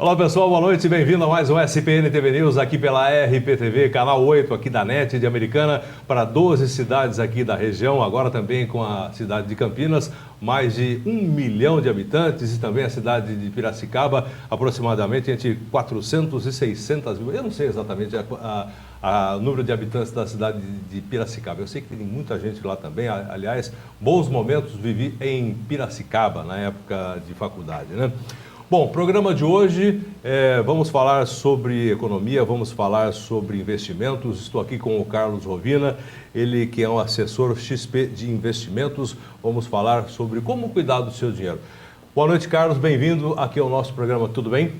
Olá pessoal, boa noite, bem-vindo a mais um SPN TV News aqui pela RPTV, canal 8 aqui da NET de Americana, para 12 cidades aqui da região, agora também com a cidade de Campinas, mais de 1 milhão de habitantes, e também a cidade de Piracicaba, aproximadamente entre 400 e 600 mil, eu não sei exatamente o número de habitantes da cidade de Piracicaba, eu sei que tem muita gente lá também, aliás, bons momentos vivi em Piracicaba na época de faculdade, né? Bom, programa de hoje, vamos falar sobre economia, vamos falar sobre investimentos. Estou aqui com o Carlos Rovina, ele que é um assessor XP de investimentos. Vamos falar sobre como cuidar do seu dinheiro. Boa noite, Carlos, bem-vindo aqui ao nosso programa, tudo bem?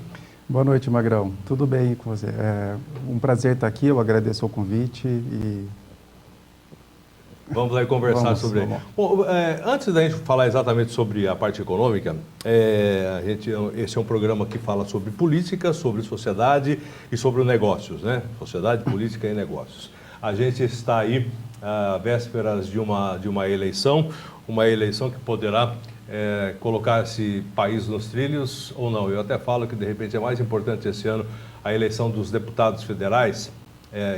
Boa noite, Magrão. Tudo bem com você? É um prazer estar aqui, eu agradeço o convite e... Vamos aí conversar sobre ele. Bom, antes da gente falar exatamente sobre a parte econômica, esse é um programa que fala sobre política, sobre sociedade e sobre negócios, né? Sociedade, política e negócios. A gente está aí vésperas de uma eleição que poderá colocar esse país nos trilhos ou não. Eu até falo que de repente é mais importante esse ano a eleição dos deputados federais,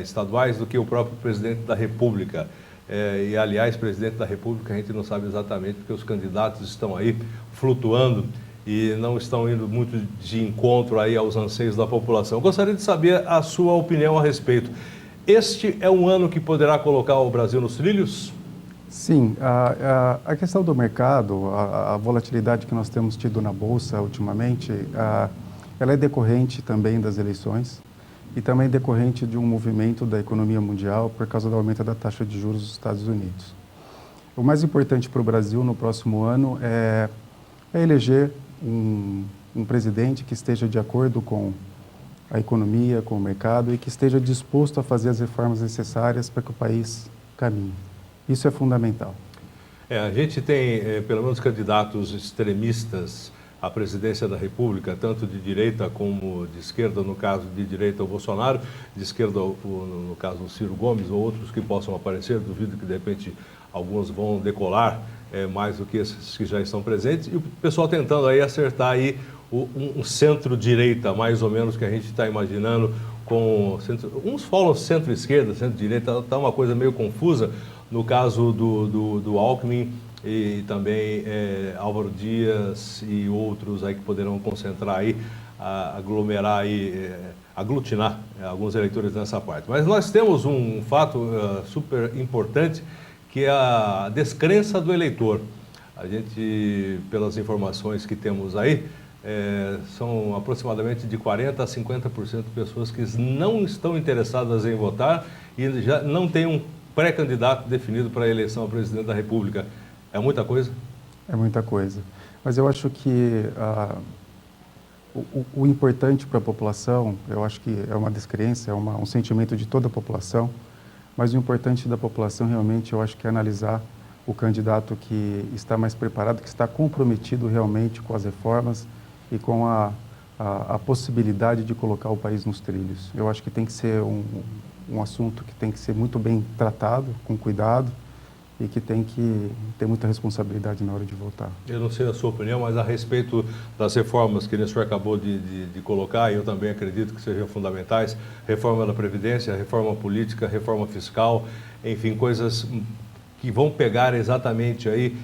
estaduais, do que o próprio presidente da República. E, aliás, presidente da República, a gente não sabe exatamente, porque os candidatos estão aí flutuando e não estão indo muito de encontro aí aos anseios da população. Eu gostaria de saber a sua opinião a respeito. Este é um ano que poderá colocar o Brasil nos trilhos? Sim, a questão do mercado, a volatilidade que nós temos tido na Bolsa ultimamente, ela é decorrente também das eleições e também decorrente de um movimento da economia mundial por causa do aumento da taxa de juros dos Estados Unidos. O mais importante para o Brasil no próximo ano é eleger um presidente que esteja de acordo com a economia, com o mercado e que esteja disposto a fazer as reformas necessárias para que o país caminhe. Isso é fundamental. A gente tem, pelo menos, candidatos extremistas à presidência da República, tanto de direita como de esquerda, no caso de direita o Bolsonaro, de esquerda no caso o Ciro Gomes ou outros que possam aparecer, duvido que de repente alguns vão decolar mais do que esses que já estão presentes, e o pessoal tentando aí acertar aí um centro-direita, mais ou menos, que a gente está imaginando, uns falam centro-esquerda, centro-direita, está uma coisa meio confusa, no caso do Alckmin, e também Álvaro Dias e outros aí que poderão concentrar aí, aglomerar aí, aglutinar alguns eleitores nessa parte. Mas nós temos um fato super importante, que é a descrença do eleitor. A gente, pelas informações que temos aí, são aproximadamente de 40% a 50% de pessoas que não estão interessadas em votar e já não tem um pré-candidato definido para a eleição a presidente da República. É muita coisa? É muita coisa. Mas eu acho que o importante para a população, eu acho que é uma descrença, é um sentimento de toda a população, mas o importante da população realmente, eu acho que é analisar o candidato que está mais preparado, que está comprometido realmente com as reformas e com a possibilidade de colocar o país nos trilhos. Eu acho que tem que ser um assunto que tem que ser muito bem tratado, com cuidado, e que tem que ter muita responsabilidade na hora de votar. Eu não sei a sua opinião, mas a respeito das reformas que o senhor acabou de colocar, eu também acredito que sejam fundamentais, reforma da Previdência, reforma política, reforma fiscal, enfim, coisas que vão pegar exatamente aí,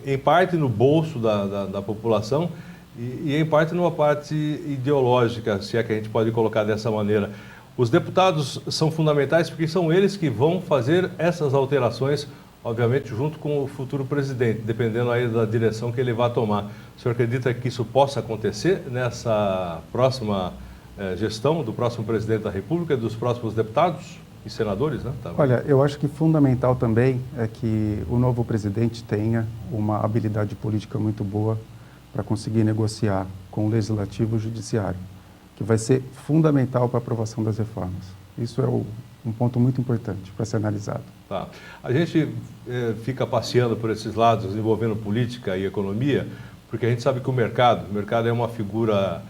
em parte no bolso da população e em parte numa parte ideológica, se é que a gente pode colocar dessa maneira. Os deputados são fundamentais porque são eles que vão fazer essas alterações, obviamente, junto com o futuro presidente, dependendo aí da direção que ele vai tomar. O senhor acredita que isso possa acontecer nessa próxima gestão do próximo presidente da República e dos próximos deputados e senadores, né? Olha, eu acho que fundamental também é que o novo presidente tenha uma habilidade política muito boa para conseguir negociar com o Legislativo e o Judiciário, que vai ser fundamental para a aprovação das reformas. Isso é um ponto muito importante para ser analisado. Tá. A gente fica passeando por esses lados envolvendo política e economia, porque a gente sabe que o mercado é uma figura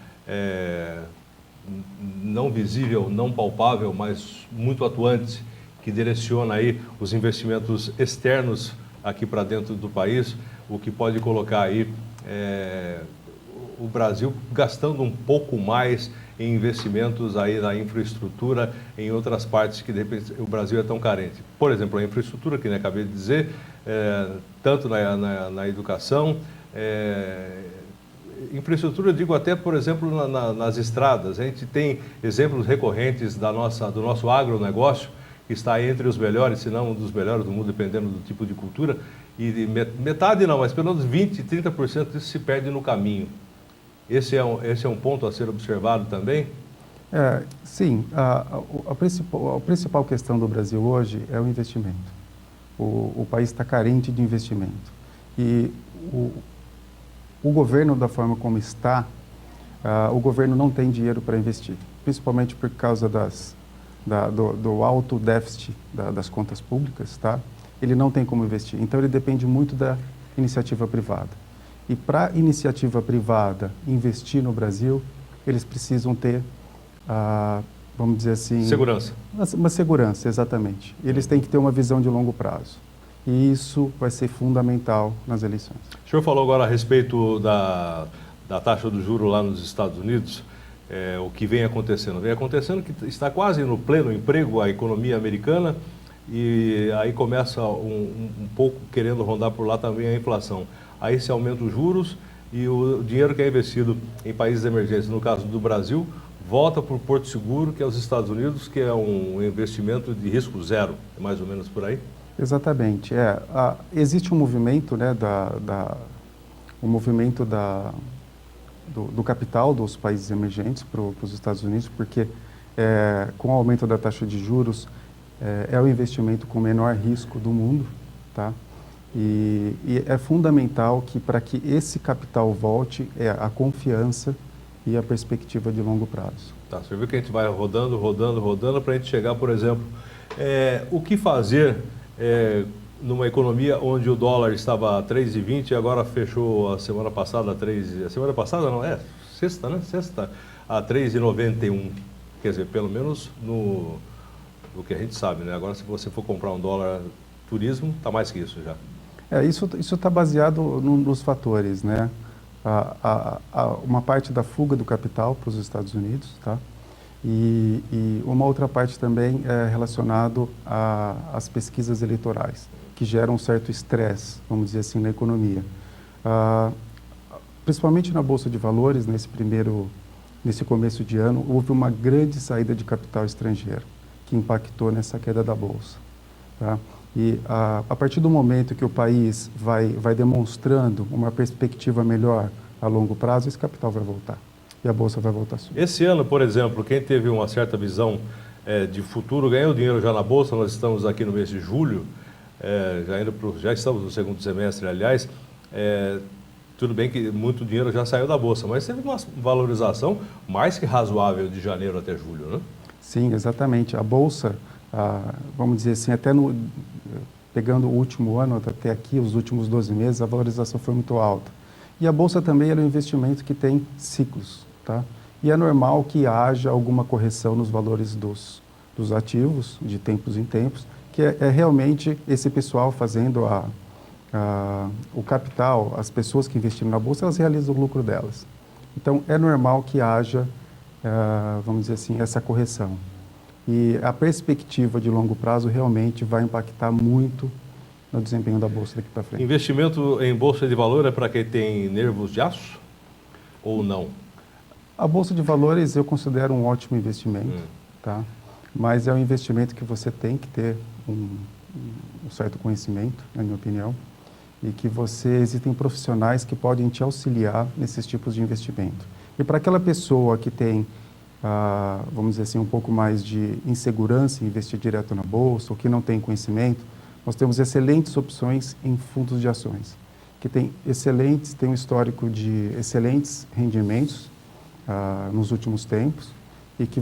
não visível, não palpável, mas muito atuante, que direciona aí os investimentos externos aqui para dentro do país, o que pode colocar aí o Brasil gastando um pouco mais em investimentos aí na infraestrutura em outras partes que de repente o Brasil é tão carente. Por exemplo, a infraestrutura, que acabei de dizer, tanto na educação, infraestrutura, eu digo até, por exemplo, nas estradas. A gente tem exemplos recorrentes do nosso agronegócio, que está entre os melhores, se não um dos melhores do mundo, dependendo do tipo de cultura, e metade não, mas pelo menos 20%, 30% disso se perde no caminho. Esse é um ponto a ser observado também? Sim, a principal questão do Brasil hoje é o investimento. O país está carente de investimento. E o governo, da forma como está, o governo não tem dinheiro para investir, principalmente por causa do alto déficit das contas públicas, tá? Ele não tem como investir. Então, ele depende muito da iniciativa privada. E para a iniciativa privada investir no Brasil, eles precisam ter, vamos dizer assim... Segurança. Uma segurança, exatamente. Eles têm que ter uma visão de longo prazo. E isso vai ser fundamental nas eleições. O senhor falou agora a respeito da taxa do juro lá nos Estados Unidos, o que vem acontecendo. Vem acontecendo que está quase no pleno emprego a economia americana e aí começa um pouco querendo rondar por lá também a inflação. Aí se aumenta os juros e o dinheiro que é investido em países emergentes, no caso do Brasil, volta para o Porto Seguro, que é os Estados Unidos, que é um investimento de risco zero, é mais ou menos por aí? Exatamente. Existe um movimento, né, do capital dos países emergentes para os Estados Unidos, porque com o aumento da taxa de juros, é o investimento com menor risco do mundo, tá? E é fundamental que, para que esse capital volte, a confiança e a perspectiva de longo prazo. Tá, você viu que a gente vai rodando para a gente chegar, por exemplo, o que fazer numa economia onde o dólar estava a 3,20 e agora fechou a semana passada a 3... A semana passada não, sexta, né? Sexta a 3,91. Quer dizer, pelo menos no que a gente sabe, né? Agora, se você for comprar um dólar turismo, está mais que isso já. Isso está baseado nos fatores, né? Uma parte da fuga do capital para os Estados Unidos, tá? E uma outra parte também é relacionado às pesquisas eleitorais, que geram um certo estresse, vamos dizer assim, na economia. Principalmente na Bolsa de Valores, nesse começo de ano, houve uma grande saída de capital estrangeiro, que impactou nessa queda da Bolsa, tá? E a partir do momento que o país vai demonstrando uma perspectiva melhor a longo prazo, esse capital vai voltar e a Bolsa vai voltar a subir. Esse ano, por exemplo, quem teve uma certa visão de futuro ganhou dinheiro já na Bolsa. Nós estamos aqui no mês de julho, já estamos no segundo semestre, aliás. Tudo bem que muito dinheiro já saiu da Bolsa, mas teve uma valorização mais que razoável de janeiro até julho, né? Sim, exatamente. A Bolsa, vamos dizer assim, pegando o último ano até aqui, os últimos 12 meses, a valorização foi muito alta. E a Bolsa também é um investimento que tem ciclos, tá? E é normal que haja alguma correção nos valores dos ativos, de tempos em tempos, que é realmente esse pessoal fazendo o capital, as pessoas que investiram na Bolsa, elas realizam o lucro delas. Então, é normal que haja, vamos dizer assim, essa correção. E a perspectiva de longo prazo realmente vai impactar muito no desempenho da Bolsa daqui para frente. Investimento em Bolsa de Valor é para quem tem nervos de aço ou não? A Bolsa de Valores eu considero um ótimo investimento, tá? Mas é um investimento que você tem que ter um certo conhecimento, na minha opinião, e que existem profissionais que podem te auxiliar nesses tipos de investimento. E para aquela pessoa que tem, vamos dizer assim, um pouco mais de insegurança em investir direto na Bolsa, ou que não tem conhecimento, nós temos excelentes opções em fundos de ações, que tem um histórico de excelentes rendimentos nos últimos tempos, e que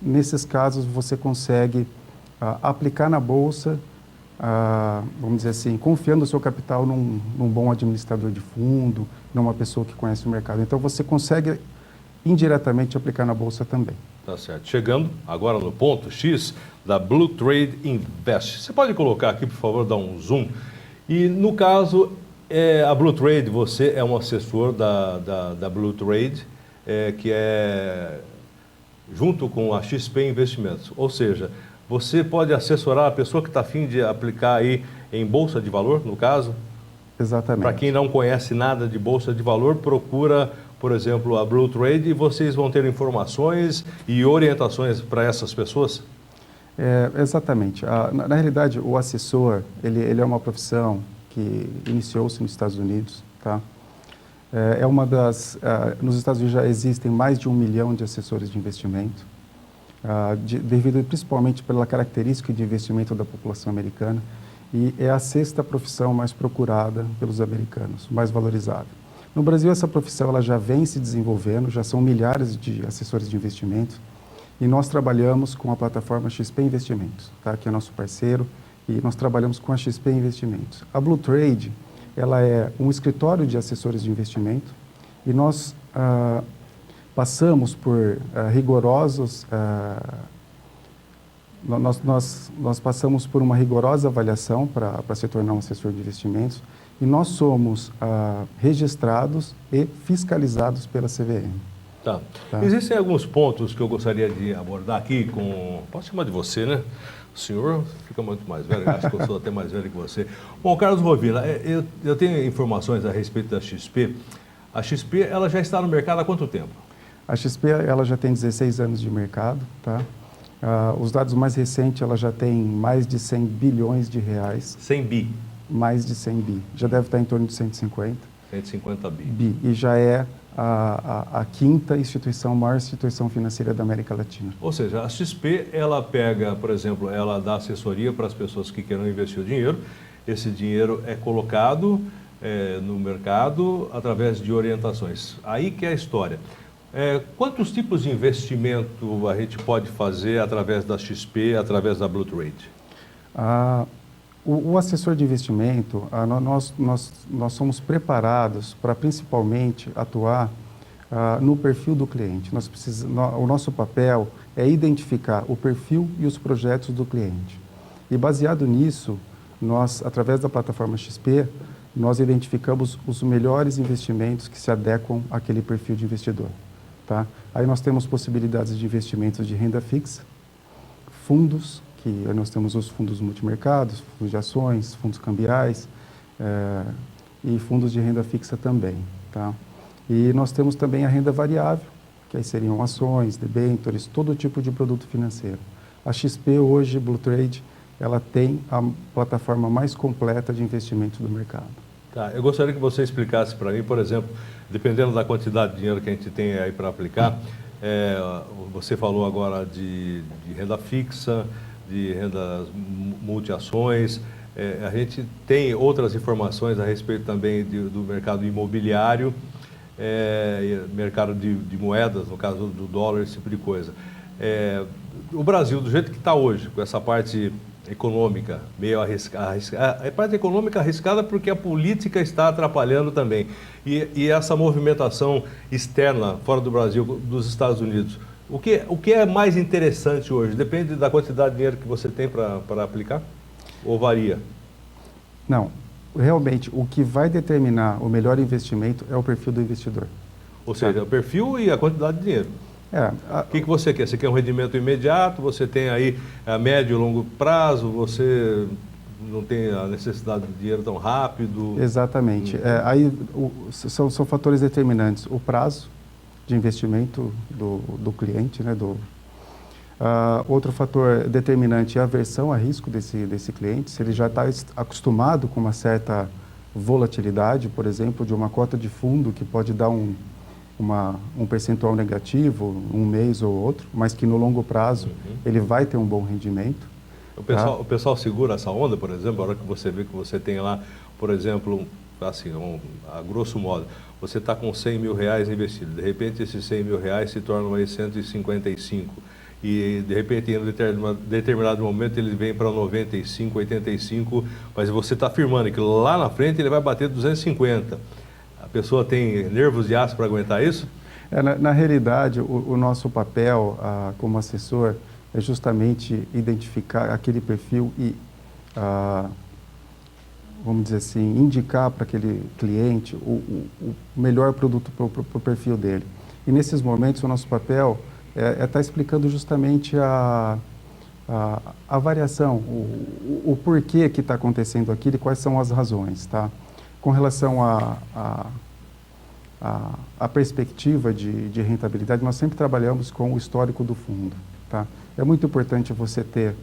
nesses casos, você consegue aplicar na Bolsa, vamos dizer assim, confiando o seu capital num bom administrador de fundo, numa pessoa que conhece o mercado. Então, você consegue indiretamente aplicar na Bolsa também. Tá certo. Chegando agora no ponto X da Blue Trade Invest. Você pode colocar aqui, por favor, dar um zoom. E, no caso, A Blue Trade, você é um assessor da Blue Trade, que é junto com a XP Investimentos. Ou seja, você pode assessorar a pessoa que está a fim de aplicar aí em Bolsa de Valor, no caso? Exatamente. Para quem não conhece nada de Bolsa de Valor, procura, por exemplo, a Blue Trade e vocês vão ter informações e orientações para essas pessoas? Exatamente. Na realidade, o assessor, ele é uma profissão que iniciou-se nos Estados Unidos, tá? Nos Estados Unidos já existem mais de 1 milhão de assessores de investimento, devido principalmente pela característica de investimento da população americana, e é a 6ª profissão mais procurada pelos americanos, mais valorizada. No Brasil, essa profissão ela já vem se desenvolvendo, já são milhares de assessores de investimento, e nós trabalhamos com a plataforma XP Investimentos, tá? Que é nosso parceiro, e nós trabalhamos com a XP Investimentos. A Blue Trade, ela é um escritório de assessores de investimento, e nós passamos por rigorosos... Nós passamos por uma rigorosa avaliação para se tornar um assessor de investimentos, e nós somos registrados e fiscalizados pela CVM. Tá. Existem alguns pontos que eu gostaria de abordar aqui com... Posso chamar de você, né? O senhor fica muito mais velho, acho que eu sou até mais velho que você. Bom, Carlos Rovilla, eu tenho informações a respeito da XP. A XP, ela já está no mercado há quanto tempo? A XP, ela já tem 16 anos de mercado, tá? Os dados mais recentes, ela já tem mais de 100 bilhões de reais. 100 bi? Mais de 100 bi. Já deve estar em torno de 150. 150 bi. E já é a 5ª maior instituição financeira da América Latina. Ou seja, a XP, ela pega, por exemplo, ela dá assessoria para as pessoas que queiram investir o dinheiro. Esse dinheiro é colocado no mercado através de orientações. Aí que é a história. Quantos tipos de investimento a gente pode fazer através da XP, através da Blue Trade? O assessor de investimento, nós somos preparados para principalmente atuar no perfil do cliente. O nosso papel é identificar o perfil e os projetos do cliente. E baseado nisso, através da plataforma XP, nós identificamos os melhores investimentos que se adequam àquele perfil de investidor. Tá? Aí nós temos possibilidades de investimentos de renda fixa, fundos, que nós temos os fundos multimercados, fundos de ações, fundos cambiais e fundos de renda fixa também. Tá? E nós temos também a renda variável, que aí seriam ações, debêntures, todo tipo de produto financeiro. A XP hoje, Blue Trade, ela tem a plataforma mais completa de investimento do mercado. Tá, eu gostaria que você explicasse para mim, por exemplo, dependendo da quantidade de dinheiro que a gente tem aí para aplicar, você falou agora de renda fixa, de rendas multiações, a gente tem outras informações a respeito também do mercado imobiliário, mercado de moedas, no caso do dólar, esse tipo de coisa. O Brasil, do jeito que está hoje, com essa parte econômica meio arriscada, a parte econômica arriscada porque a política está atrapalhando também, e essa movimentação externa, fora do Brasil, dos Estados Unidos, o que é mais interessante hoje? Depende da quantidade de dinheiro que você tem para aplicar? Ou varia? Não, realmente o que vai determinar o melhor investimento é o perfil do investidor. Ou seja, o perfil e a quantidade de dinheiro. O que você quer? Você quer um rendimento imediato, você tem aí a médio e longo prazo, você não tem a necessidade de dinheiro tão rápido? Exatamente. Aí são fatores determinantes. O prazo de investimento do cliente, né? Outro fator determinante é a aversão a risco desse cliente. Se ele já está acostumado com uma certa volatilidade, por exemplo, de uma cota de fundo que pode dar um percentual negativo, um mês ou outro, mas que no longo prazo ele vai ter um bom rendimento. O pessoal segura essa onda, por exemplo, a hora que você vê que você tem lá, por exemplo, assim, a grosso modo, você está com 100 mil reais investido, de repente esses 100 mil reais se tornam aí 155, e de repente em um determinado momento ele vem para 95, 85, mas você está afirmando que lá na frente ele vai bater 250. A pessoa tem nervos de aço para aguentar isso? Na realidade, o nosso papel como assessor é justamente identificar aquele perfil e vamos dizer assim, indicar para aquele cliente o melhor produto para o perfil dele. E nesses momentos o nosso papel é estar explicando justamente a variação, o porquê que está acontecendo aquilo e quais são as razões, tá? Com relação à perspectiva de rentabilidade, nós sempre trabalhamos com o histórico do fundo, tá? É muito importante você ter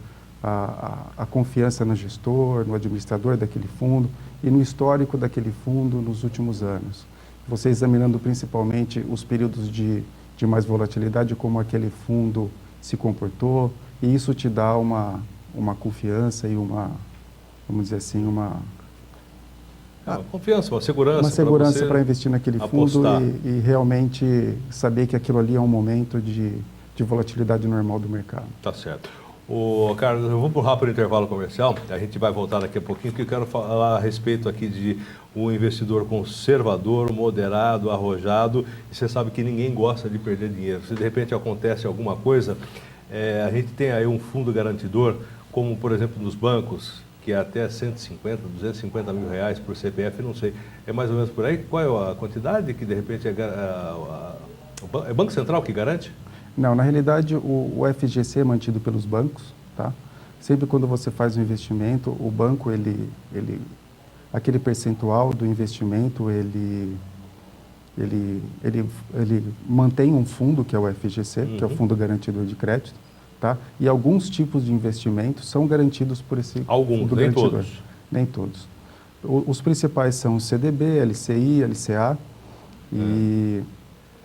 a confiança no gestor, no administrador daquele fundo e no histórico daquele fundo nos últimos anos. Você examinando principalmente os períodos de mais volatilidade, como aquele fundo se comportou, e isso te dá uma confiança e vamos dizer assim, uma confiança, uma segurança. Uma segurança para investir naquele fundo e realmente saber que aquilo ali é um momento de volatilidade normal do mercado. Tá certo. Carlos, eu vou empurrar para o intervalo comercial, a gente vai voltar daqui a pouquinho, porque eu quero falar a respeito aqui de um investidor conservador, moderado, arrojado, e você sabe que ninguém gosta de perder dinheiro. Se de repente acontece alguma coisa, a gente tem aí um fundo garantidor, como por exemplo nos bancos, que é até 150, 250 mil reais por CPF, não sei, é mais ou menos por aí. Qual é a quantidade que de repente é o Banco Central que garante? Não, na realidade o FGC é mantido pelos bancos, tá? Sempre quando você faz um investimento, o banco, aquele percentual do investimento, ele mantém um fundo, que é o FGC, que é o Fundo Garantidor de Crédito, tá? E alguns tipos de investimentos são garantidos por esse fundo garantidor. Todos? Nem todos. Os principais são o CDB, LCI, LCA e...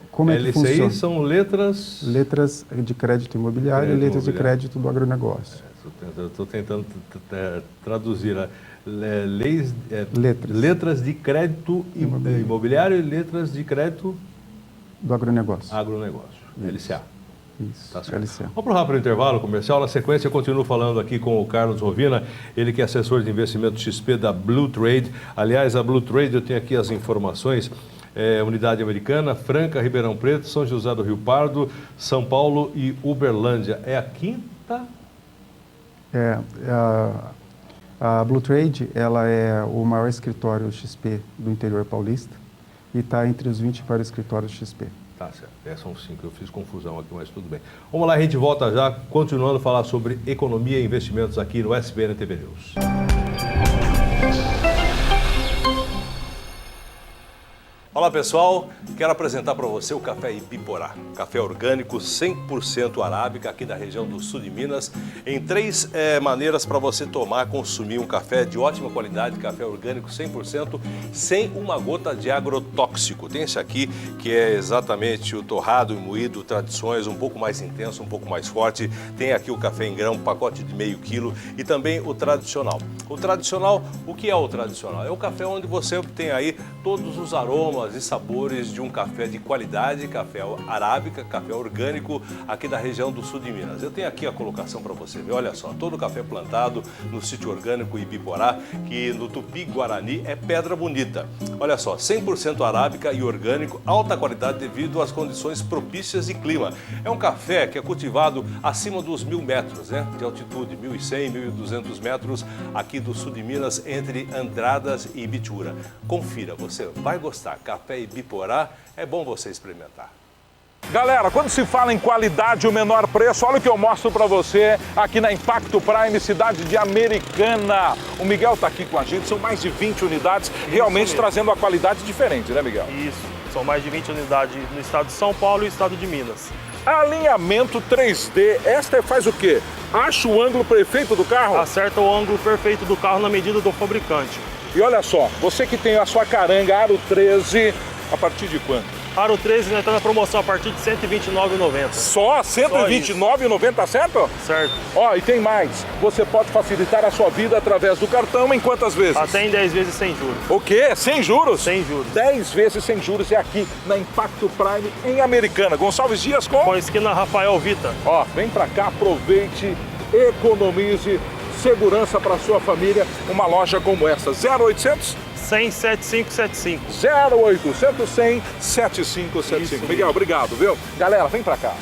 Como é que funciona? LCI são letras... Letras de crédito imobiliário e letras de crédito do agronegócio. Estou tentando traduzir. Letras de crédito imobiliário e letras de crédito... Do agronegócio. Agronegócio, LCA. Isso, tá certo. LCA. Vamos para o rápido intervalo comercial. Na sequência, eu continuo falando aqui com o Carlos Rovina, ele que é assessor de investimento XP da Blue Trade. Aliás, a Blue Trade, eu tenho aqui as informações... Unidade Americana, Franca, Ribeirão Preto, São José do Rio Pardo, São Paulo e Uberlândia. É a quinta? A Blue Trade, ela é o maior escritório XP do interior paulista e está entre os 20 maiores escritórios XP. Tá certo, são 5, eu fiz confusão aqui, mas tudo bem. Vamos lá, a gente volta já, continuando a falar sobre economia e investimentos aqui no SBN TV News. Olá pessoal, quero apresentar para você o café Ibiporá, café orgânico 100% arábica aqui da região do sul de Minas, em 3 maneiras para você tomar, consumir um café de ótima qualidade, café orgânico 100%, sem uma gota de agrotóxico. Tem esse aqui que é exatamente o torrado e moído, tradições, um pouco mais intenso, um pouco mais forte. Tem aqui o café em grão, pacote de meio quilo e também o tradicional. O tradicional, o que é o tradicional? É o café onde você tem aí todos os aromas e sabores de um café de qualidade, café arábica, café orgânico aqui da região do sul de Minas. Eu tenho aqui a colocação para você ver, olha só, todo o café plantado no sítio orgânico Ibiporá, que no Tupi-Guarani é Pedra Bonita. Olha só, 100% arábica e orgânico, alta qualidade devido às condições propícias de clima. É um café que é cultivado acima dos 1.000 metros, né, de altitude, 1.100, 1.200 metros aqui do sul de Minas, entre Andradas e Ibitura. Confira, você vai gostar. Café Ibiporá, é bom você experimentar. Galera, quando se fala em qualidade e o menor preço, olha o que eu mostro para você aqui na Impacto Prime, cidade de Americana. O Miguel está aqui com a gente, são mais de 20 unidades, realmente trazendo a qualidade diferente, né, Miguel? Isso, são mais de 20 unidades no estado de São Paulo e estado de Minas. Alinhamento 3D, esta faz o quê? Acha o ângulo perfeito do carro? Acerta o ângulo perfeito do carro na medida do fabricante. E olha só, você que tem a sua caranga Aro 13, a partir de quanto? Aro 13, né, está na promoção a partir de R$ 129,90. Só R$ 129,90, certo? Certo. Ó, e tem mais. Você pode facilitar a sua vida através do cartão em quantas vezes? Até em 10 vezes sem juros. O quê? Sem juros? Sem juros. 10 vezes sem juros é aqui na Impacto Prime em Americana. Gonçalves Dias com a esquina Rafael Vita. Ó, vem pra cá, aproveite, economize, segurança para sua família. Uma loja como essa, 0800 100 7575. 0800 100 7575. Isso. Miguel, obrigado, viu? Galera, vem pra cá.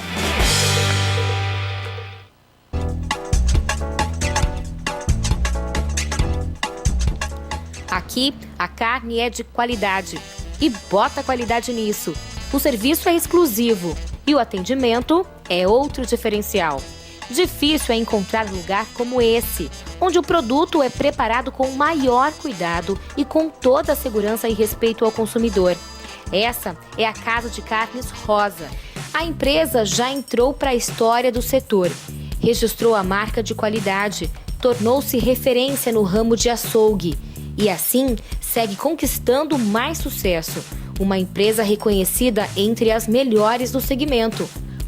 Aqui, a carne é de qualidade. E bota qualidade nisso. O serviço é exclusivo e o atendimento é outro diferencial. Difícil é encontrar lugar como esse, onde o produto é preparado com o maior cuidado e com toda a segurança e respeito ao consumidor. Essa é a Casa de Carnes Rosa. A empresa já entrou para a história do setor. Registrou a marca de qualidade, tornou-se referência no ramo de açougue e, assim, segue conquistando mais sucesso. Uma empresa reconhecida entre as melhores do segmento,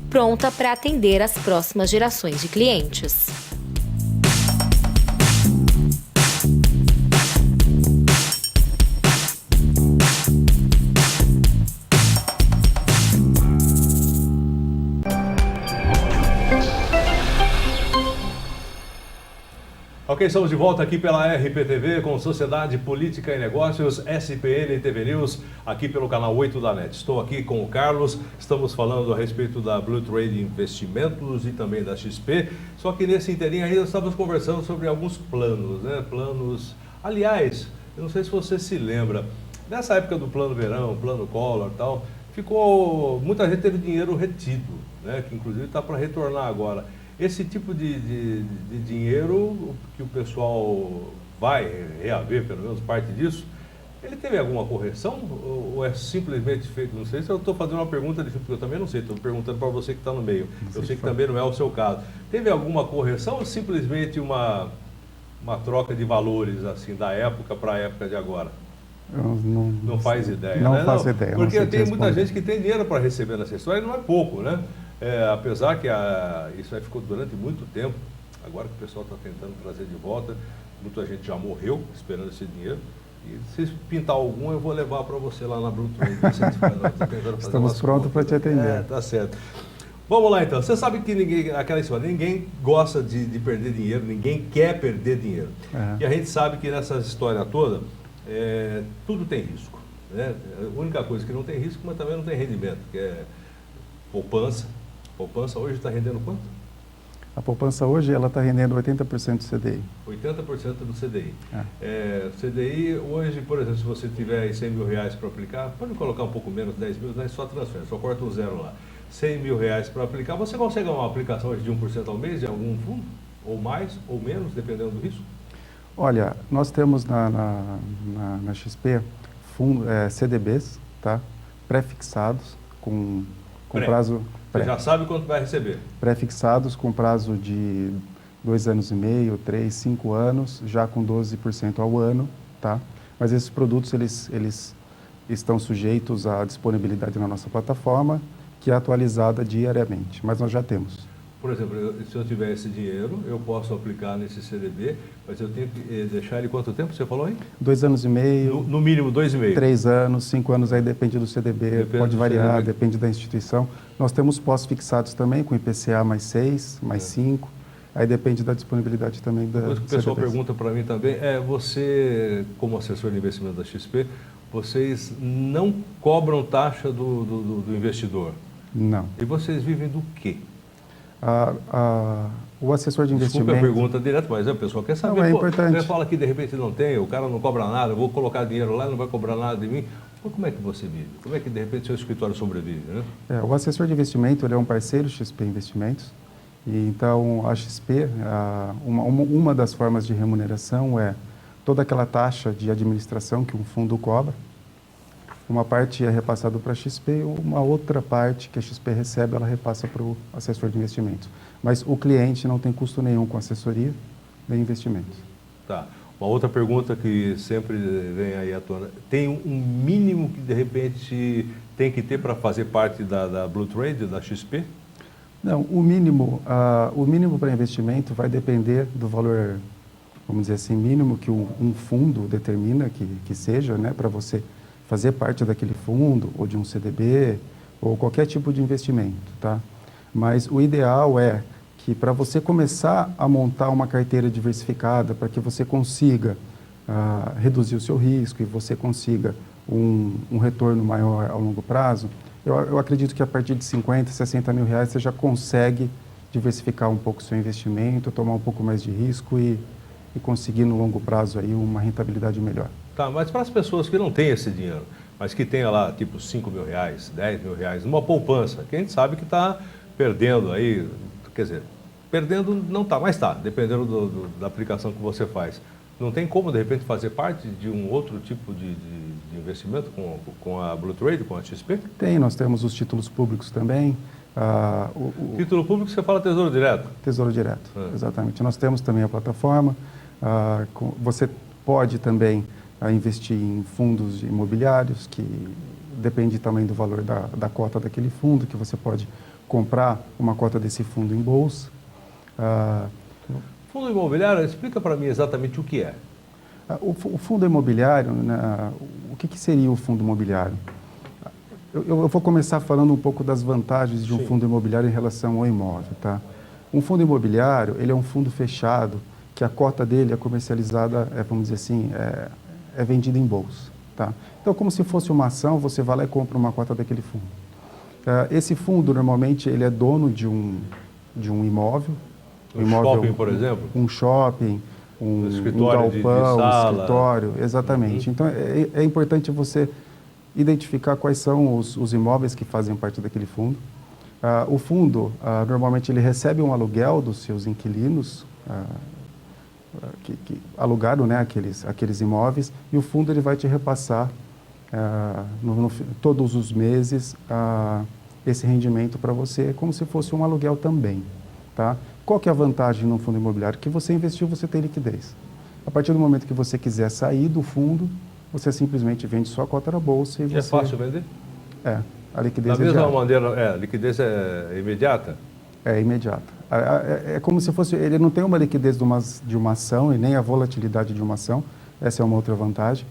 pronta para atender as próximas gerações de clientes. Ok, estamos de volta aqui pela RPTV com Sociedade, Política e Negócios, SPN TV News, aqui pelo canal 8 da NET. Estou aqui com o Carlos, estamos falando a respeito da Blue Trade Investimentos e também da XP, só que nesse inteirinho ainda estamos conversando sobre alguns planos, né? Planos, aliás, eu não sei se você se lembra, nessa época do Plano Verão, Plano Collor e tal, muita gente teve dinheiro retido, né? Que inclusive está para retornar agora. Esse tipo de dinheiro que o pessoal vai reaver, pelo menos parte disso, ele teve alguma correção ou é simplesmente feito? Não sei se eu estou fazendo uma pergunta difícil, porque eu também não sei, estou perguntando para você que está no meio. Eu sei que também não é o seu caso. Teve alguma correção ou simplesmente uma troca de valores assim da época para a época de agora? Não faz ideia, não né? Faço ideia. Porque tem muita gente que tem dinheiro para receber nessa história e não é pouco, né? Apesar que isso aí ficou durante muito tempo, agora que o pessoal está tentando trazer de volta, muita gente já morreu esperando esse dinheiro. E se pintar algum, eu vou levar para você lá na Blue Trade. Estamos prontos para te atender. Tá certo. Vamos lá então. Você sabe que aquela história, ninguém gosta de perder dinheiro, ninguém quer perder dinheiro. E a gente sabe que nessa história toda, tudo tem risco, né? A única coisa que não tem risco, mas também não tem rendimento, que é poupança. Poupança hoje está rendendo quanto? A poupança hoje ela está rendendo 80% do CDI. 80% do CDI. CDI hoje, por exemplo, se você tiver aí 100 mil reais para aplicar, pode colocar um pouco menos, 10 mil, né? Só transfere, só corta um zero lá. 100 mil reais para aplicar, você consegue uma aplicação hoje de 1% ao mês de algum fundo? Ou mais, ou menos, dependendo do risco? Olha, nós temos na XP CDBs, tá? Pré-fixados com prazo... Você já sabe quanto vai receber? Pré-fixados com prazo de 2 anos e meio, 3, 5 anos, já com 12% ao ano, tá? Mas esses produtos, eles estão sujeitos à disponibilidade na nossa plataforma, que é atualizada diariamente, mas nós já temos. Por exemplo, se eu tiver esse dinheiro, eu posso aplicar nesse CDB, mas eu tenho que deixar ele quanto tempo, você falou aí? 2 anos e meio. No mínimo 2,5. 3 anos, 5 anos, aí depende do CDB, Depende pode do variar, CDB. depende da instituição. Nós temos pós-fixados também, com IPCA mais 6, mais 5, aí depende da disponibilidade também da Coisa que o pessoal CDBs. pergunta para mim também você, como assessor de investimento da XP, vocês não cobram taxa do investidor? Não. E vocês vivem do quê? O assessor de Desculpa investimento... a pergunta direto, mas o pessoal quer saber. Não, é importante. Você fala que de repente não tem, o cara não cobra nada, eu vou colocar dinheiro lá, não vai cobrar nada de mim. Mas como é que você vive? Como é que de repente seu escritório sobrevive, né? O assessor de investimento, ele é um parceiro XP Investimentos. E então a XP, uma das formas de remuneração é toda aquela taxa de administração que um fundo cobra. Uma parte é repassada para a XP, uma outra parte que a XP recebe, ela repassa para o assessor de investimentos. Mas o cliente não tem custo nenhum com assessoria nem investimentos. Tá. Uma outra pergunta que sempre vem aí à tona. Tem um mínimo que de repente tem que ter para fazer parte da Blue Trade, da XP? Não, o mínimo para investimento vai depender do valor, vamos dizer assim, mínimo que um fundo determina que seja, né, para você fazer parte daquele fundo, ou de um CDB, ou qualquer tipo de investimento, tá? Mas o ideal é que para você começar a montar uma carteira diversificada, para que você consiga reduzir o seu risco e você consiga um retorno maior ao longo prazo, eu acredito que a partir de 50, 60 mil reais você já consegue diversificar um pouco o seu investimento, tomar um pouco mais de risco e conseguir no longo prazo aí uma rentabilidade melhor. Tá, mas para as pessoas que não têm esse dinheiro, mas que tenha lá tipo 5 mil reais, 10 mil reais, uma poupança, que a gente sabe que está perdendo aí, quer dizer, perdendo não está, mas está, dependendo da aplicação que você faz. Não tem como, de repente, fazer parte de um outro tipo de investimento com a Blue Trade, com a XP? Tem, nós temos os títulos públicos também. Título público, você fala Tesouro Direto? Tesouro Direto, exatamente. Nós temos também a plataforma. Você pode também investir em fundos imobiliários, que depende também do valor da cota daquele fundo, que você pode comprar uma cota desse fundo em bolsa. Fundo imobiliário, explica para mim exatamente o que é. O fundo imobiliário, né, o que seria o fundo imobiliário? Eu vou começar falando um pouco das vantagens de um fundo imobiliário em relação ao imóvel, tá? Um fundo imobiliário, ele é um fundo fechado, que a cota dele é comercializada, vamos dizer assim, é vendida em bolsa, tá? Então, como se fosse uma ação, você vai lá e compra uma cota daquele fundo. Esse fundo, normalmente, ele é dono de um imóvel. Shopping, por exemplo? Um shopping, um escritório galpão, de sala. um escritório, exatamente. Então, é importante você identificar quais são os imóveis que fazem parte daquele fundo. O fundo, normalmente, ele recebe um aluguel dos seus inquilinos, que alugaram, né, aqueles imóveis, e o fundo ele vai te repassar todos os meses esse rendimento para você, como se fosse um aluguel também, tá? Qual que é a vantagem no fundo imobiliário? Que você investiu, você tem liquidez. A partir do momento que você quiser sair do fundo, você simplesmente vende sua cota na bolsa e você... É fácil vender? A liquidez da mesma maneira, a liquidez é imediata? É imediata. É como se fosse... Ele não tem uma liquidez de uma ação e nem a volatilidade de uma ação. Essa é uma outra vantagem.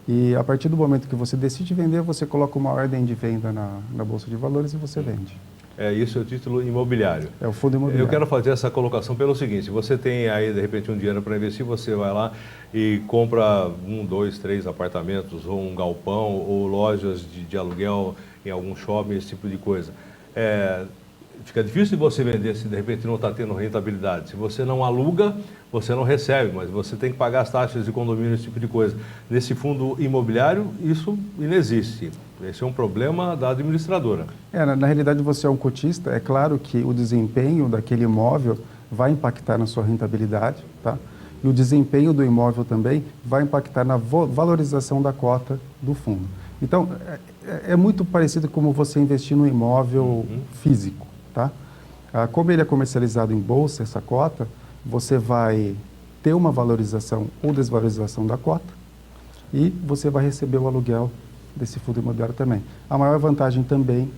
E a partir do momento que você decide vender, você coloca uma ordem de venda na Bolsa de Valores e você vende. Isso é o título imobiliário. É o fundo imobiliário. Eu quero fazer essa colocação pelo seguinte: você tem aí, de repente, um dinheiro para investir, você vai lá e compra 1, 2, 3 apartamentos, ou um galpão, ou lojas de aluguel em algum shopping, esse tipo de coisa. Fica difícil de você vender se de repente não está tendo rentabilidade. Se você não aluga, você não recebe, mas você tem que pagar as taxas de condomínio, esse tipo de coisa. Nesse fundo imobiliário, isso inexiste. Esse é um problema da administradora. Na realidade, você é um cotista. É claro que o desempenho daquele imóvel vai impactar na sua rentabilidade, tá? E o desempenho do imóvel também vai impactar na valorização da cota do fundo. Então, é muito parecido como você investir no imóvel físico, tá? Como ele é comercializado em bolsa, essa cota, você vai ter uma valorização ou desvalorização da cota e você vai receber o aluguel desse fundo imobiliário também. A maior vantagem também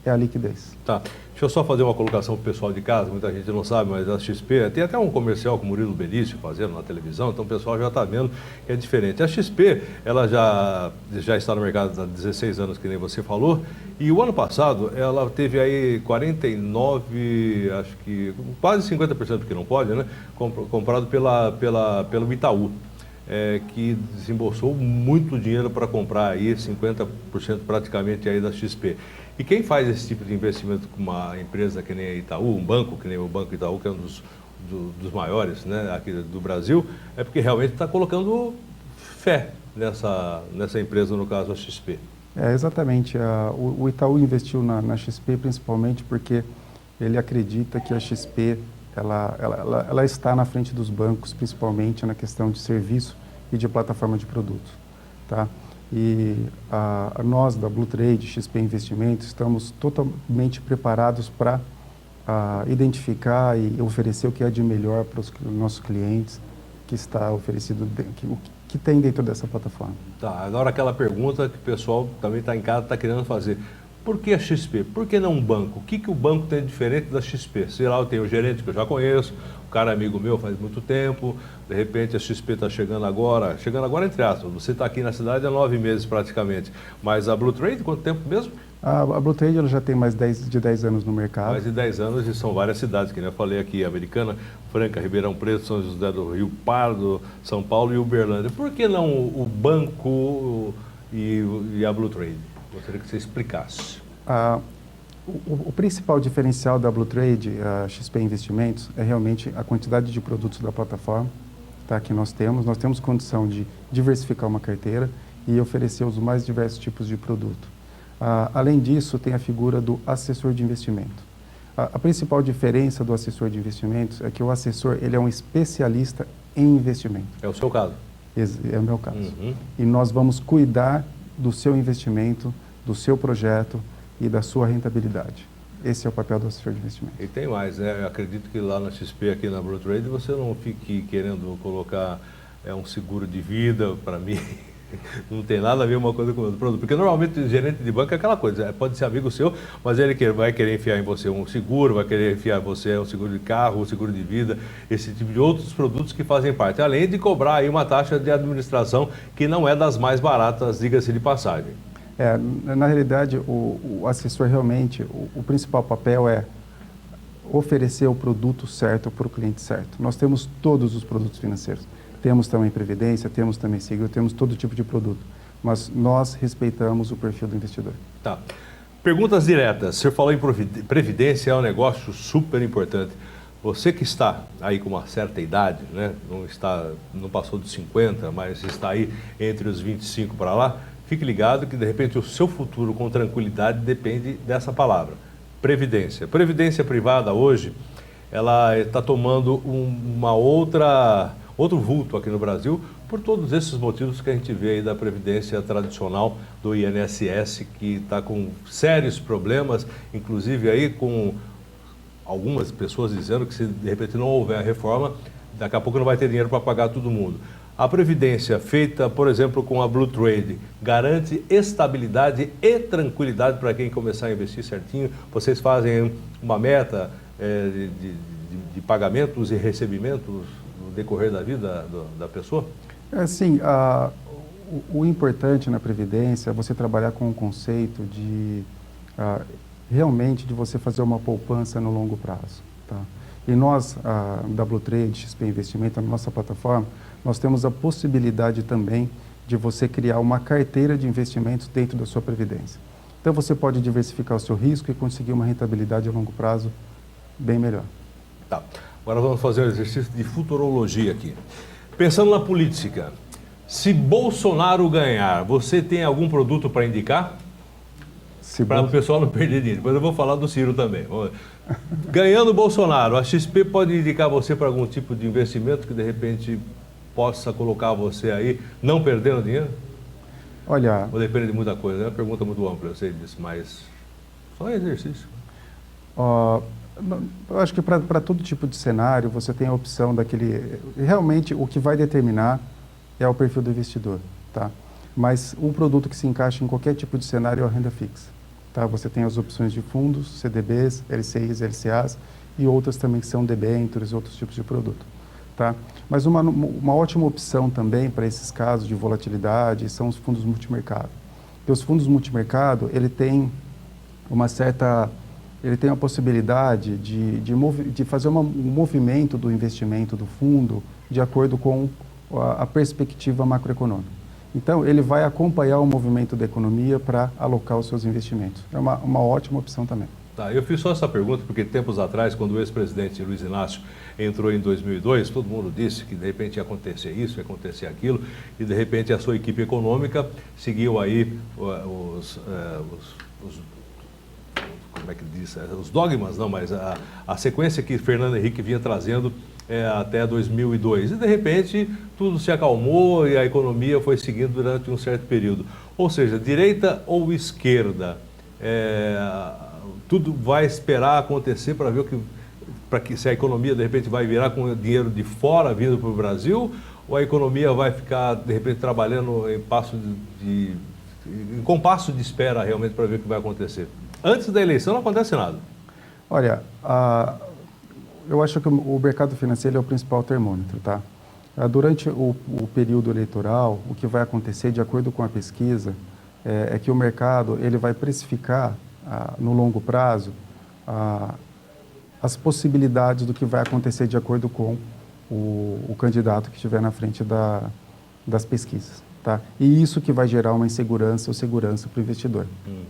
é a liquidez. Tá. Deixa eu só fazer uma colocação para o pessoal de casa, muita gente não sabe, mas a XP, tem até um comercial com o Murilo Benício fazendo na televisão, então o pessoal já está vendo que é diferente. A XP, ela já está no mercado há 16 anos, que nem você falou, e o ano passado ela teve aí 49, acho que quase 50%, porque não pode, né? Comprado pelo Itaú. Que desembolsou muito dinheiro para comprar aí 50% praticamente aí da XP. E quem faz esse tipo de investimento com uma empresa que nem a Itaú, um banco que nem o Banco Itaú, que é um dos maiores, né, aqui do Brasil, é porque realmente está colocando fé nessa empresa, no caso a XP. Exatamente. O Itaú investiu na XP principalmente porque ele acredita que a XP ela está na frente dos bancos, principalmente na questão de serviço e de plataforma de produtos, tá? E nós, da Blue Trade, XP Investimentos, estamos totalmente preparados para identificar e oferecer o que é de melhor para os nossos clientes, que está oferecido, que tem dentro dessa plataforma. Tá, agora aquela pergunta que o pessoal também está em casa, está querendo fazer. Por que a XP? Por que não um banco? O que o banco tem de diferente da XP? Sei lá, eu tenho o gerente que eu já conheço, o cara é amigo meu faz muito tempo, de repente a XP está chegando agora entre aspas, você está aqui na cidade há 9 meses praticamente, mas a Blue Trade, quanto tempo mesmo? A Blue Trade ela já tem mais de 10 anos no mercado. Mais de 10 anos e são várias cidades, que eu falei aqui, Americana, Franca, Ribeirão Preto, São José do Rio Pardo, São Paulo e Uberlândia. Por que não o banco e a Blue Trade? Gostaria que você explicasse. O principal diferencial da Blue Trade, a XP Investimentos, é realmente a quantidade de produtos da plataforma, tá, que nós temos condição de diversificar uma carteira e oferecer os mais diversos tipos de produto. Além disso, tem a figura do assessor de investimento. A principal diferença do assessor de investimentos é que o assessor ele é um especialista em investimento. É o seu caso? É o meu caso. E nós vamos cuidar do seu investimento, do seu projeto e da sua rentabilidade. Esse é o papel do assessor de investimento. E tem mais, né? Eu acredito que lá na XP, aqui na Blue Trade, você não fique querendo colocar um seguro de vida para mim. Não tem nada a ver uma coisa com outra. Porque normalmente o gerente de banco é aquela coisa, pode ser amigo seu, mas ele vai querer enfiar em você um seguro, vai querer enfiar em você um seguro de carro, um seguro de vida, esse tipo de outros produtos que fazem parte. Além de cobrar aí uma taxa de administração que não é das mais baratas, diga-se de passagem. Na realidade, o assessor realmente, o principal papel é oferecer o produto certo para o cliente certo. Nós temos todos os produtos financeiros. Temos também previdência, temos também seguro, temos todo tipo de produto. Mas nós respeitamos o perfil do investidor. Tá. Perguntas diretas. Você falou em previdência, é um negócio super importante. Você que está aí com uma certa idade, né? Não passou dos 50, mas está aí entre os 25 para lá, fique ligado que, de repente, o seu futuro com tranquilidade depende dessa palavra, previdência. Previdência privada hoje, ela está tomando outro vulto aqui no Brasil, por todos esses motivos que a gente vê aí da previdência tradicional do INSS, que está com sérios problemas, inclusive aí com algumas pessoas dizendo que se de repente não houver a reforma, daqui a pouco não vai ter dinheiro para pagar todo mundo. A previdência feita, por exemplo, com a Blue Trade, garante estabilidade e tranquilidade para quem começar a investir certinho. Vocês fazem uma meta de pagamentos e recebimentos no decorrer da vida da pessoa? Sim, o importante na previdência é você trabalhar com o conceito de realmente de você fazer uma poupança no longo prazo. Tá? E nós, da Blue Trade, XP Investimento, na nossa plataforma, nós temos a possibilidade também de você criar uma carteira de investimentos dentro da sua previdência. Então você pode diversificar o seu risco e conseguir uma rentabilidade a longo prazo bem melhor. Tá. Agora vamos fazer um exercício de futurologia aqui. Pensando na política, se Bolsonaro ganhar, você tem algum produto para indicar? Para o pessoal não perder dinheiro. Depois eu vou falar do Ciro também. Ganhando Bolsonaro, a XP pode indicar você para algum tipo de investimento que de repente possa colocar você aí não perdendo dinheiro? Olha... Ou depende de muita coisa, é uma pergunta muito ampla, eu sei disso, mas só é exercício. Eu acho que para todo tipo de cenário você tem a opção daquele... Realmente o que vai determinar é o perfil do investidor, tá? Mas um produto que se encaixa em qualquer tipo de cenário é a renda fixa, tá? Você tem as opções de fundos, CDBs, LCIs, LCAs e outras também que são debêntures, outros tipos de produto, tá? Mas uma ótima opção também para esses casos de volatilidade são os fundos multimercado. Porque os fundos multimercado, ele tem a possibilidade de fazer um movimento do investimento do fundo de acordo com a perspectiva macroeconômica. Então, ele vai acompanhar o movimento da economia para alocar os seus investimentos. É uma ótima opção também. Tá, eu fiz só essa pergunta porque tempos atrás, quando o ex-presidente Luiz Inácio entrou em 2002, todo mundo disse que de repente ia acontecer isso, ia acontecer aquilo, e de repente a sua equipe econômica seguiu aí como é que diz? Os dogmas, não, mas a sequência que Fernando Henrique vinha trazendo até 2002. E de repente tudo se acalmou e a economia foi seguindo durante um certo período. Ou seja, direita ou esquerda, tudo vai esperar acontecer para ver se a economia de repente vai virar com dinheiro de fora vindo para o Brasil, ou a economia vai ficar de repente trabalhando em compasso de espera realmente para ver o que vai acontecer. Antes da eleição não acontece nada. Olha, eu acho que o mercado financeiro é o principal termômetro, tá? Durante o período eleitoral, o que vai acontecer, de acordo com a pesquisa, é que o mercado ele vai precificar, no longo prazo, as possibilidades do que vai acontecer de acordo com o candidato que estiver na frente das pesquisas. Tá? E isso que vai gerar uma insegurança ou segurança para o investidor.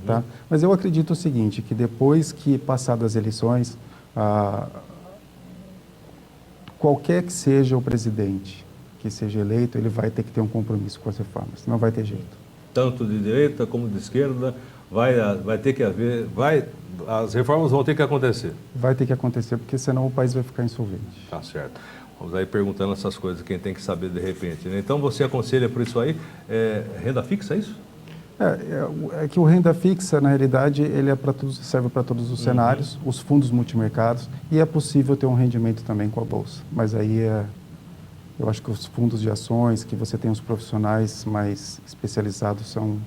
Tá? Mas eu acredito o seguinte, que depois que passadas as eleições, qualquer que seja o presidente que seja eleito, ele vai ter que ter um compromisso com as reformas, não vai ter jeito. Tanto de direita como de esquerda, vai ter que haver, as reformas vão ter que acontecer. Vai ter que acontecer, porque senão o país vai ficar insolvente. Tá certo. Vamos aí perguntando essas coisas, quem tem que saber de repente, né? Então você aconselha por isso aí, renda fixa, é isso? É que o renda fixa, na realidade, ele serve para todos os cenários, os fundos multimercados, e é possível ter um rendimento também com a Bolsa. Mas aí eu acho que os fundos de ações, que você tem os profissionais mais especializados, são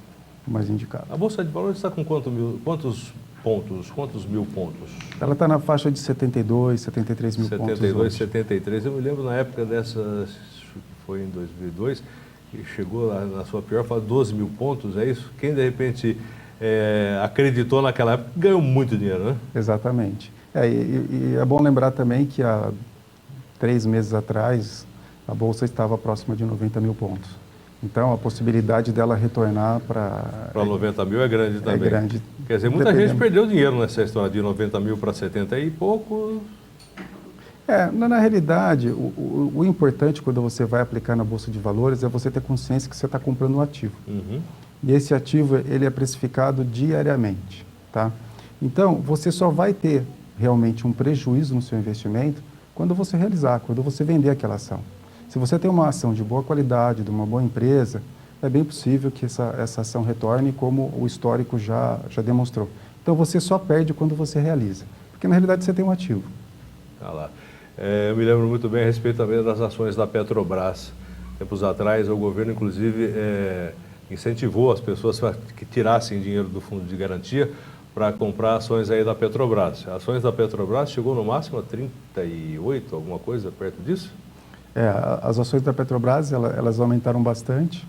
mais indicados. A Bolsa de Valores está com quantos mil pontos? Ela está na faixa de 72, 73 mil pontos. 72, 73. Eu me lembro na época dessa, foi em 2002, que chegou lá na sua pior fase, 12 mil pontos, é isso? Quem de repente acreditou naquela época ganhou muito dinheiro, né? Exatamente. E é bom lembrar também que há 3 meses atrás a Bolsa estava próxima de 90 mil pontos. Então a possibilidade dela retornar para 90 mil é grande também. É grande. Quer dizer, muita gente perdeu dinheiro nessa história de 90 mil para 70 e pouco. Na realidade, o importante quando você vai aplicar na Bolsa de Valores é você ter consciência que você está comprando um ativo. Uhum. E esse ativo, ele é precificado diariamente, tá? Então, você só vai ter realmente um prejuízo no seu investimento quando você realizar, quando você vender aquela ação. Se você tem uma ação de boa qualidade, de uma boa empresa, é bem possível que essa ação retorne como o histórico já demonstrou. Então, você só perde quando você realiza, porque na realidade você tem um ativo. Tá lá. Eu me lembro muito bem a respeito também das ações da Petrobras. Tempos atrás, o governo, inclusive, incentivou as pessoas que tirassem dinheiro do fundo de garantia para comprar ações aí da Petrobras. Ações da Petrobras chegou no máximo a 38, alguma coisa perto disso? As ações da Petrobras, elas aumentaram bastante.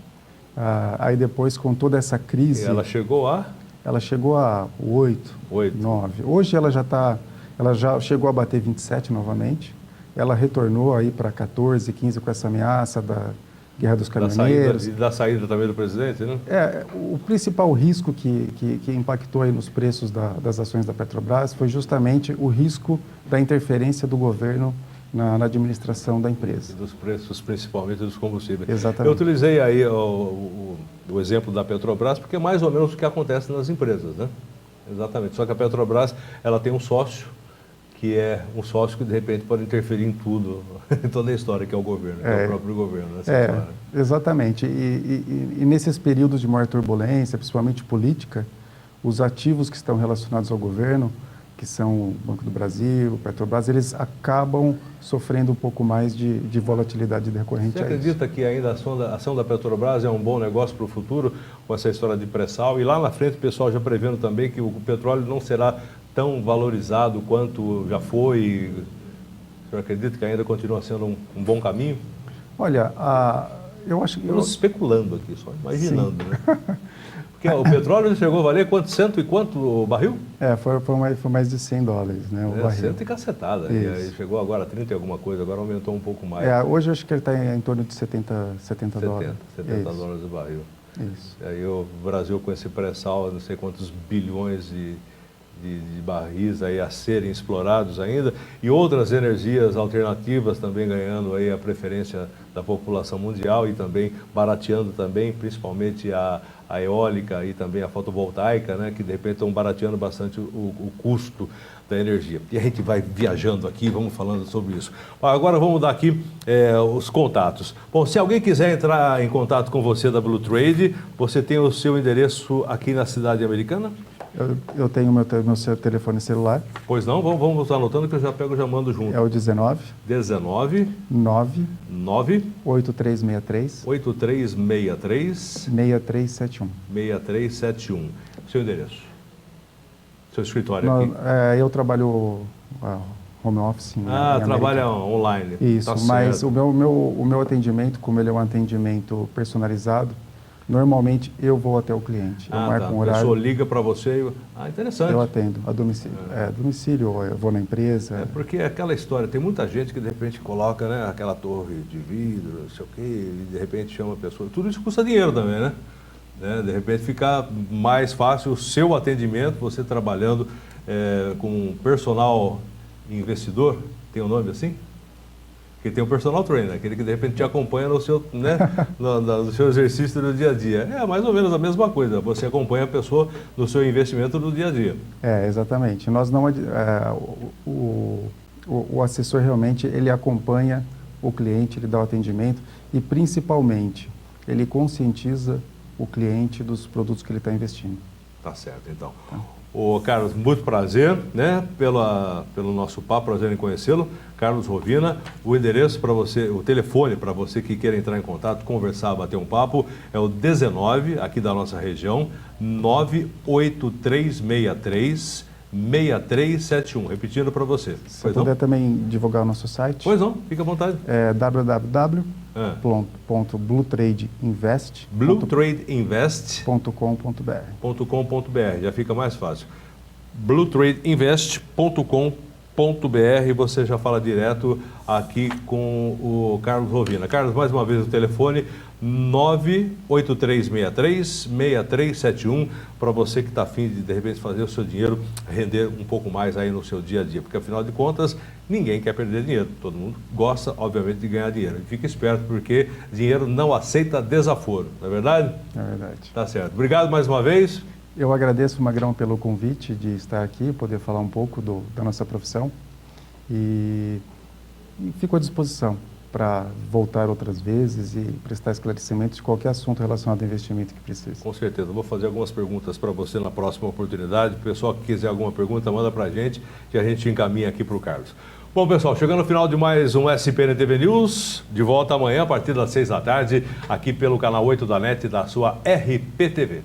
Aí depois, com toda essa crise... E ela chegou a? Ela chegou a 8, 9. Hoje ela já chegou a bater 27 novamente. Ela retornou aí para 14, 15 com essa ameaça da guerra dos caminhoneiros. Da saída também do presidente, né? O principal risco que impactou aí nos preços das ações da Petrobras foi justamente o risco da interferência do governo na administração da empresa. E dos preços, principalmente dos combustíveis. Exatamente. Eu utilizei aí o exemplo da Petrobras, porque é mais ou menos o que acontece nas empresas, né? Exatamente. Só que a Petrobras, ela tem um sócio, que é um sócio que de repente pode interferir em tudo, em toda a história, que é o governo, que é o próprio governo. Exatamente. E nesses períodos de maior turbulência, principalmente política, os ativos que estão relacionados ao governo, que são o Banco do Brasil, o Petrobras, eles acabam sofrendo um pouco mais de volatilidade decorrente a isso. Você acredita que ainda a ação da Petrobras é um bom negócio para o futuro, com essa história de pré-sal? E lá na frente o pessoal já prevendo também que o petróleo não será tão valorizado quanto já foi. O senhor acredita que ainda continua sendo um bom caminho? Olha, eu acho que... Estamos especulando aqui, só imaginando, né? Porque o petróleo chegou a valer quanto? Cento e quanto o barril? Foi mais de $100, né, o barril. 100 e cacetada. E aí chegou agora a 30 e alguma coisa, agora aumentou um pouco mais. Hoje eu acho que ele está em torno de 70 dólares. 70 dólares o barril. Isso. E aí o Brasil com esse pré-sal, não sei quantos bilhões de barris aí a serem explorados ainda, e outras energias alternativas também ganhando aí a preferência da população mundial e também barateando também, principalmente a eólica e também a fotovoltaica, né, que de repente estão barateando bastante o custo da energia. E a gente vai viajando aqui, vamos falando sobre isso. Agora vamos dar aqui os contatos. Bom, se alguém quiser entrar em contato com você da Blue Trade, você tem o seu endereço aqui na cidade americana? Eu tenho meu telefone celular. Pois não, vamos anotando que eu já pego e já mando junto. É o 19 8363 6371. Seu endereço? Seu escritório aqui? Eu trabalho home office. Trabalha online. Isso, tá mas certo. o meu atendimento, como ele é um atendimento personalizado, normalmente eu vou até o cliente. Eu marco um horário. A pessoa liga para você. Interessante. Eu atendo a domicílio. Domicílio, ou eu vou na empresa. Porque é aquela história, tem muita gente que de repente coloca, né, aquela torre de vidro, não sei o quê, e de repente chama a pessoa. Tudo isso custa dinheiro também, né? De repente fica mais fácil o seu atendimento, você trabalhando com personal investidor, tem um nome assim? Porque tem o personal trainer, aquele que de repente te acompanha no seu, né, no seu exercício do dia a dia. É mais ou menos a mesma coisa, você acompanha a pessoa no seu investimento do dia a dia. Exatamente. Nós não, o assessor realmente, ele acompanha o cliente, ele dá o atendimento e principalmente ele conscientiza o cliente dos produtos que ele está investindo. Tá certo, então. Ô, Carlos, muito prazer, né, pelo nosso papo, prazer em conhecê-lo. Carlos Rovina, o endereço para você, o telefone para você que queira entrar em contato, conversar, bater um papo, é o 19, aqui da nossa região, 98363-6371. Repetindo para você. Se puder também divulgar o nosso site. Pois não, fica à vontade. É www.bluetradeinvest.com.br. Já fica mais fácil. bluetradeinvest.com.br. Você já fala direto aqui com o Carlos Rovina. Carlos, mais uma vez o telefone 98363-6371 para você que está afim de repente fazer o seu dinheiro render um pouco mais aí no seu dia a dia, porque afinal de contas ninguém quer perder dinheiro, todo mundo gosta obviamente de ganhar dinheiro. E fica esperto porque dinheiro não aceita desaforo, não é verdade? É verdade. Tá certo. Obrigado mais uma vez. Eu agradeço, Magrão, pelo convite de estar aqui, poder falar um pouco da nossa profissão e fico à disposição para voltar outras vezes e prestar esclarecimentos de qualquer assunto relacionado ao investimento que precise. Com certeza. Vou fazer algumas perguntas para você na próxima oportunidade. O pessoal que quiser alguma pergunta, manda para a gente que a gente encaminha aqui para o Carlos. Bom, pessoal, chegando ao final de mais um SPN TV News, de volta amanhã a partir das 6 da tarde, aqui pelo canal 8 da NET da sua RPTV.